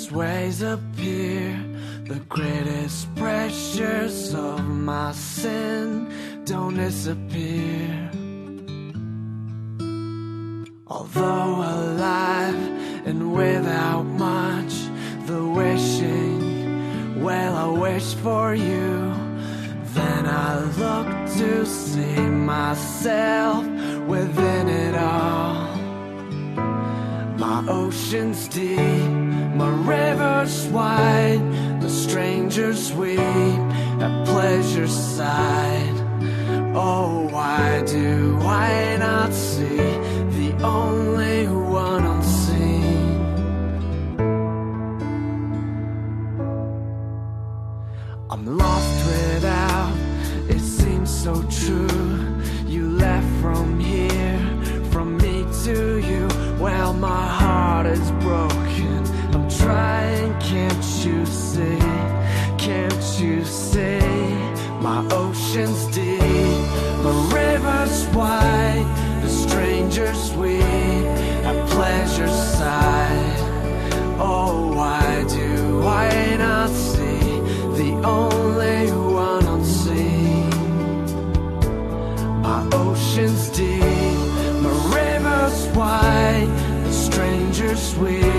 endless ways appear. The greatest pressures of my sin don't disappear. Although alive and without much, the wishing, well, I wish for you. Then I look to see myself within it all. My ocean's deep, my river's wide, the strangers weep at pleasure's side. Oh, why do I not see the only one unseen? I'm lost without, it seems so true. You left from here, from me to you. Well, my heart is broken, I'm trying, can't you see? Can't you see? My ocean's deep, my river's wide, the strangers weep at pleasure's side. Oh, why do I not see the only one unseen? My ocean's deep, my river's wide, the strangers weep